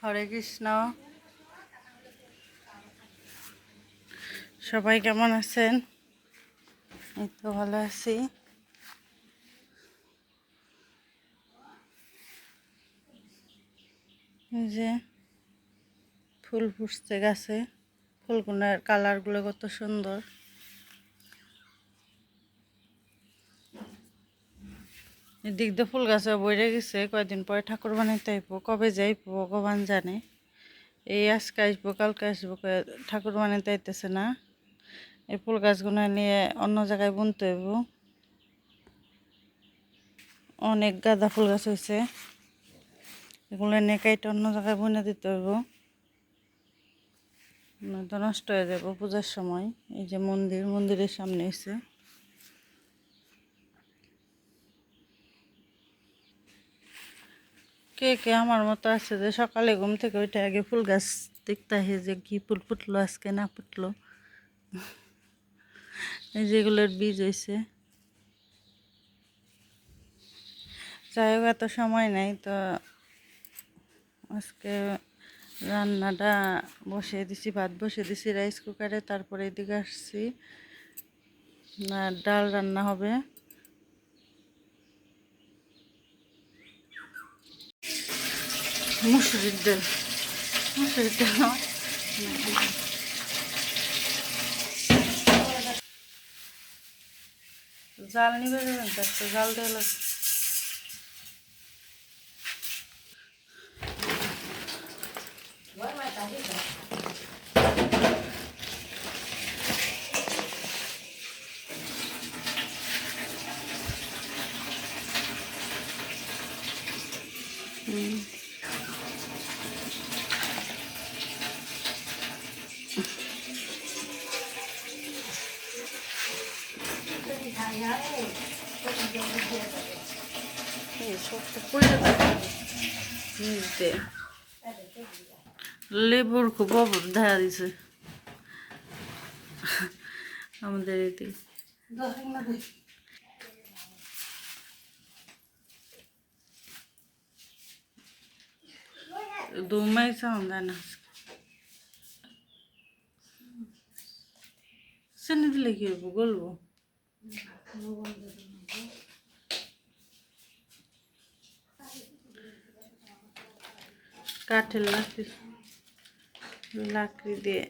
হরে কৃষ্ণ। সবাই কেমন আছেন? এই তো ভালো আছি। এই যে ফুল ফুটছে গাছে, ফুলগুলোর কালারগুলো কত সুন্দর। এদিক দিয়ে ফুল গাছে বইরে গেছে, কয়েকদিন পরে ঠাকুর বানাইতে আইব, কবে যাইব ভগবান জানে। এই আজকে আসবো কালকে আসবো, ঠাকুর বানাইতে আইতেছে না। এই ফুল গাছগুলো নিয়ে অন্য জায়গায় বুনতে হইব। অনেক গাঁদা ফুল গাছ হয়েছে, এগুলো নিয়ে কাইটা অন্য জায়গায় বুনে দিতে হইব, নয়তো নষ্ট হয়ে যাব পূজার সময়। এই যে মন্দিরের সামনে এসে কে কে আমার মতো আছে যে সকালে ঘুম থেকে ওইটা আগে ফুল গাছ দেখতে আসে যে কি ফুল ফুটলো আজকে না ফুটলো। এই যেগুলোর বীজ হয়েছে। যাই হোক, এত সময় নাই তো আজকে রান্নাটা বসিয়ে দিছি, ভাত বসিয়ে দিছি রাইস কুকারে। তারপরে এদিকে আসছি, না ডাল রান্না হবে। মুসুরির ডাল, মুসুরির ডাল জাল নিবে যাবেন তো, একটা জাল দেওয়া লাগবে। লেবুর খুব অভাব দেখা দিছে আমাদের এতে। দুমাই সাউন্ড না চেনি দিলে কি হইব, গলবো। কাঠের লাকড়ি দিয়ে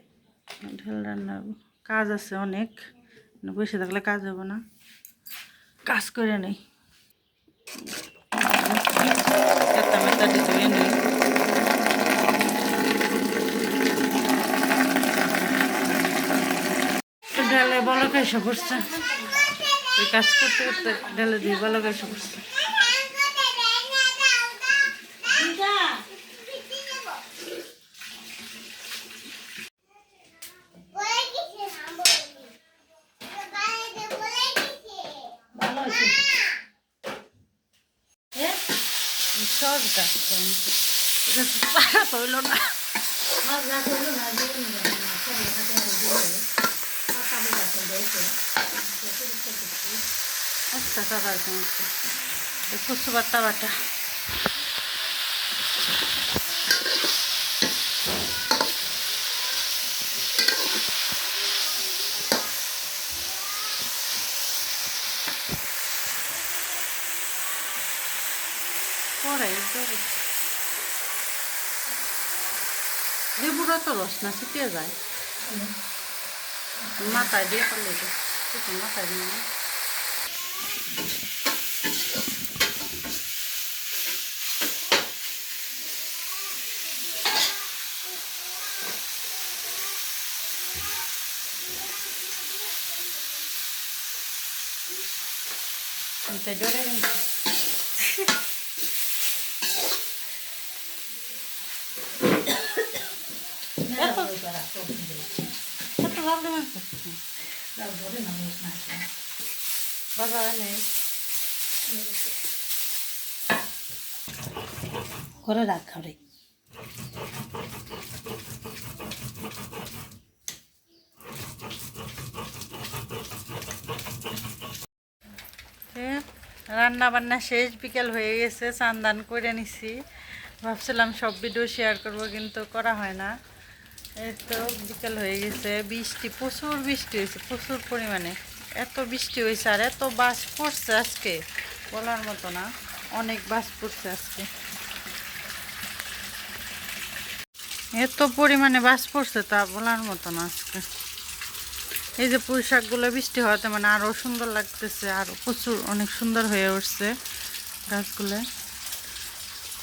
ঢেল রান্না কাজ আছে অনেক, বসে থাকলে কাজ হবে না, কাজ করে নেই। ঢেলে বলক এসে পড়ছে, ওই কাজ করতে করতে ঢেলে দিয়ে বলক এসে পড়ছে। সহজ গাছ হইল না, আচ্ছা টাকা কুচু বাটা বাটা। পরে লেবুরা তো রস না ছিটিয়ে যায়, মাথায় দিয়ে করলে মাথায় দিয়ে জোরে বাজারে নেই করে রাখ খাবে। রান্না বান্না শেষ, বিকেল হয়ে গেছে, স্নান দান করে নিছি। ভাবছিলাম সব ভিডিও শেয়ার করব, কিন্তু করা হয় না। এই তো বিকেল হয়ে গেছে, বৃষ্টি প্রচুর বৃষ্টি হয়েছে, প্রচুর পরিমাণে। এত বৃষ্টি হয়েছে আর এত বাস পড়ছে আজকে, বলার মতো না। অনেক বাস পড়ছে আজকে, এত পরিমাণে বাস পড়ছে তা বলার মতো না আজকে। এই যে পুঁই শাকগুলো বৃষ্টি হওয়াতে মানে আরও সুন্দর লাগতেছে, আরও প্রচুর অনেক সুন্দর হয়ে উঠছে গাছগুলো।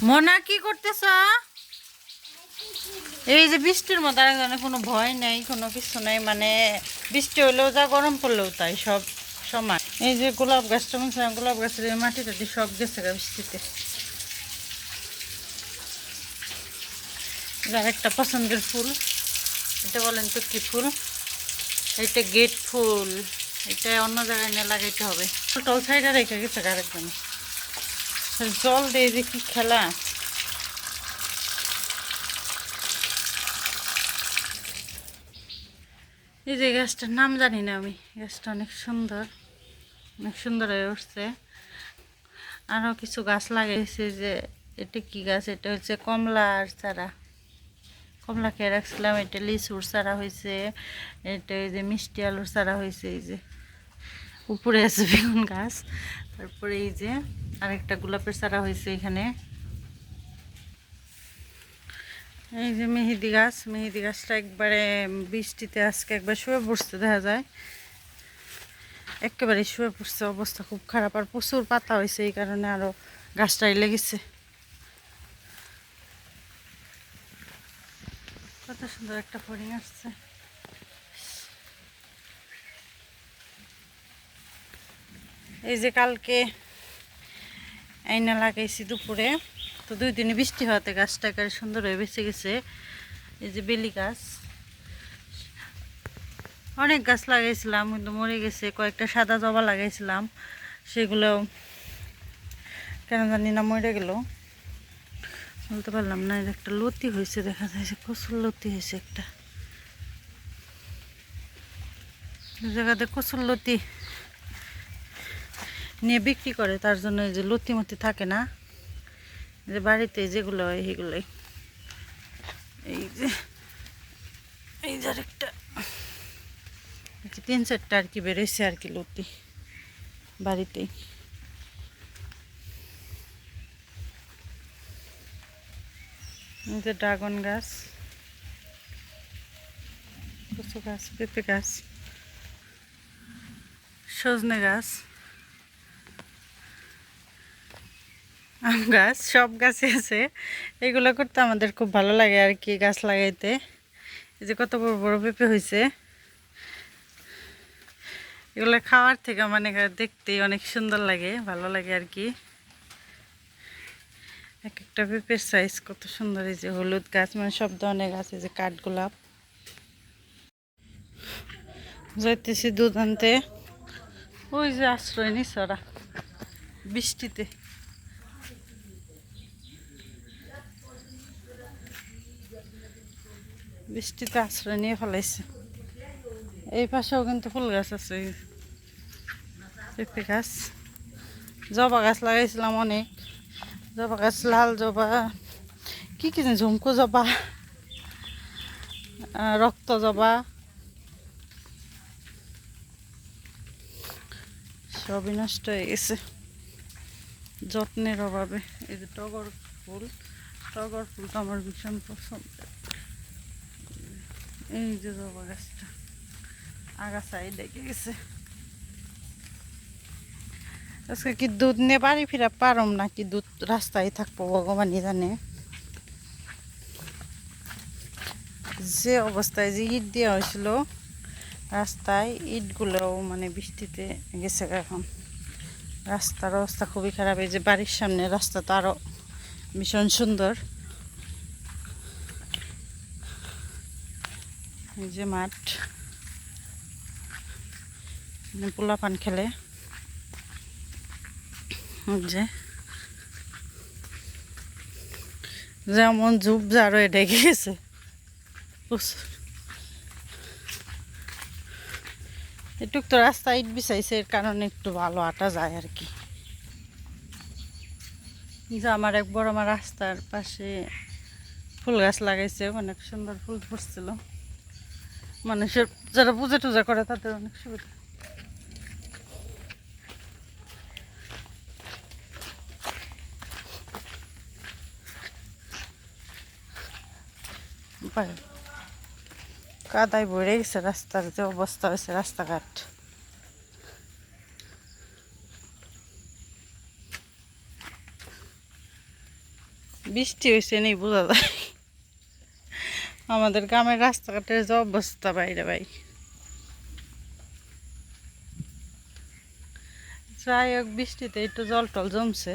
মোনা কি করতেছ? এই যে বৃষ্টির মধ্যে আরেকজনের কোনো ভয় নেই, কোনো কিছু নেই, মানে বৃষ্টি হইলেও যা, গরম পড়লেও তাই, সব সমান। এই যে গোলাপ গাছটা, গোলাপ গাছের মাটি টাটি সব গেছে বৃষ্টিতে। যার একটা পছন্দের ফুল, এটা বলেন তো কি ফুল? এটা গেট ফুল। এটা অন্য জায়গায় নিয়ে লাগাইতে হবে। টল সাইডে রেখে গেছে আরেকজন, জল দিয়ে যে কি খেলা। এই যে গাছটার নাম জানি না আমি, গাছটা অনেক সুন্দর, অনেক সুন্দর হয়ে উঠছে। আরও কিছু গাছ লাগাইছে। যে এটা কি গাছ? এটা হচ্ছে কমলার চারা, কমলা খেয়ে রাখছিলাম। এটা লিচুর চারা হয়েছে, এটা এই যে মিষ্টি আলুর চারা হয়েছে। এই যে উপরে আছে বেগুন গাছ, তারপরে এই যে আরেকটা গোলাপের চারা হয়েছে এখানে। এই যে মেহেদি গাছ, মেহেদি গাছটা একবারে বৃষ্টিতে আজকে একবার শুয়ে পড়ছে, দেখা যায় একেবারে শুয়ে পড়ছে, অবস্থা খুব খারাপ। আর প্রচুর পাতা হয়েছে, এই কারণে আরও গাছটাই লেগেছে। কত সুন্দর একটা ফড়িং আসছে। এই যে কালকে আইনা লাগাইছি দুপুরে, তো 2 দিনে বৃষ্টি হওয়াতে গাছটা একেবারে সুন্দর হয়ে বেঁচে গেছে। এই যে বেলি গাছ, অনেক গাছ লাগাইছিলাম কিন্তু মরে গেছে। কয়েকটা সাদা জবা লাগাইছিলাম, সেগুলো কেন জানি না মরে গেল, বলতে পারলাম না। একটা লতি হয়েছে, দেখা যাচ্ছে কচুর লতি হয়েছে একটা জায়গাতে। কচুর লতি নিয়ে বিক্রি করে, তার জন্য এই যে লতি মতি থাকে না, যে বাড়িতে যেগুলো হয় সেগুলোই। এই যে এই যে আরেকটা 3-4টা আর কি বেরোইছে আর কি লতি বাড়িতেই। এই যে ড্রাগন গাছ, কচু গাছ, পেঁপে গাছ, সজনে গাছ, আম গাছ, সব গাছই আছে। এগুলো করতে আমাদের খুব ভালো লাগে আর কি, গাছ লাগাইতে। এই যে কত বড় বড় পেঁপে হয়েছে, এগুলো খাওয়ার থেকে মানে দেখতেই অনেক সুন্দর লাগে, ভালো লাগে আর কি। এক একটা পেঁপের সাইজ কত সুন্দর। এই যে হলুদ গাছ, মানে সব ধরনের গাছ। এই যে কাঠগোলাপ। যাইতেছি দুধ আনতে, ওই যে আশ্রয় নিছে ওরা বৃষ্টিতে। বৃষ্টিতে আশ্রয় নিয়ে ফেলাইছে। এই পাশেও কিন্তু ফুল গাছ আছে, পেঁপে গাছ, জবা গাছ লাগাইছিলাম অনেক। জবা গাছ, লাল জবা, কি কি জানি, ঝুমকো জবা, রক্ত জবা, সবই নষ্ট হয়ে গেছে যত্নের অভাবে। এই যে টগর ফুল, টগর ফুলটা আমার ভীষণ পছন্দ। এই যে জবা গাছটা আগাছাই লেগে গেছে। আজকে কি দুধ নিয়ে বাড়ি ফিরা পারম নাকি দুধ রাস্তায় থাকবো ভগবানই জানে। যে অবস্থায় যে ইট দেওয়া হয়েছিল রাস্তায়, ইটগুলোও মানে বৃষ্টিতে গেছে এখন। রাস্তার অবস্থা খুবই খারাপ। এই যে বাড়ির সামনে রাস্তা তো আরও ভীষণ সুন্দর। এই যে মাঠ, পোলা পান খেলে। যে যেমন ঝুপ ঝাড়ো ঢেকে গেছে। এটুক তো রাস্তা ইট বিছাইছে, এর কারণে একটু ভালো হাঁটা যায় আর কি। যে আমার এক বড় আমার রাস্তার পাশে ফুল গাছ লাগাইছে, অনেক সুন্দর ফুল ফুটছিল। মানুষের যারা পূজা টুজা করে তাদের অনেক সুবিধা। কাদায় ভরে গেছে রাস্তার যে অবস্থা হয়েছে রাস্তাঘাট। বৃষ্টি হয়েছে নেই বোঝা যায়। আমাদের গ্রামের রাস্তাঘাটের যে অবস্থা বাইরে ভাই। যাই হোক, বৃষ্টিতে একটু জল টল জমছে।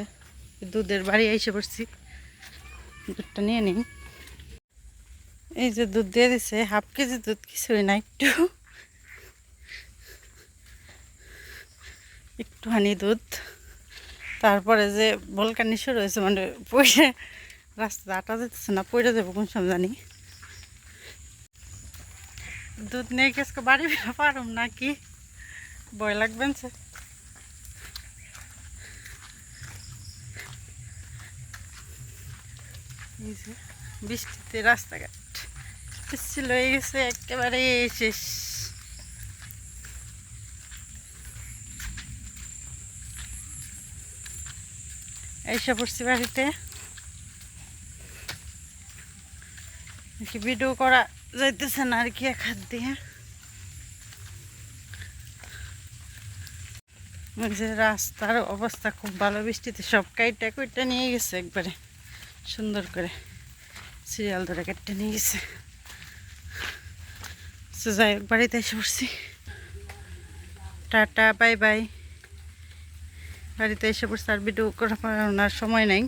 দুধের বাড়ি এসে পড়ছি, দুধটা নিয়ে নিই। এই যে দুধ দিয়ে দিছে, হাফ কেজি দুধ, কিছুই না, একটুখানি দুধ। তারপরে যে বলকানি শুরু হয়েছে, মানে পয়সা রাস্তাতে আটা যেতেছে না, পড়ে যাবো কোন সময় জানি। দুধ নিয়ে গেছে বাড়ি ফেরা পারুম নাকি, ভয় লাগবেন সে। বৃষ্টিতে রাস্তাঘাট পিচ্ছিল হয়ে গেছে একেবারে শেষ। এসে পড়ছি বাড়িতে, ভিডিও করা যাইতেছে না আর কি, এক হাত দিয়ে। যে রাস্তার অবস্থা খুব ভালো, বৃষ্টিতে সব কাইটা কুইটা নিয়ে গেছে একবারে সুন্দর করে, সিরিয়াল ধরে কেটে নিয়ে গেছে। যাই হোক, বাড়িতে এসে পড়ছি, টাটা বাই বাই। বাড়িতে এসে পড়ছি, আর ভিডিও করার সময় নাই।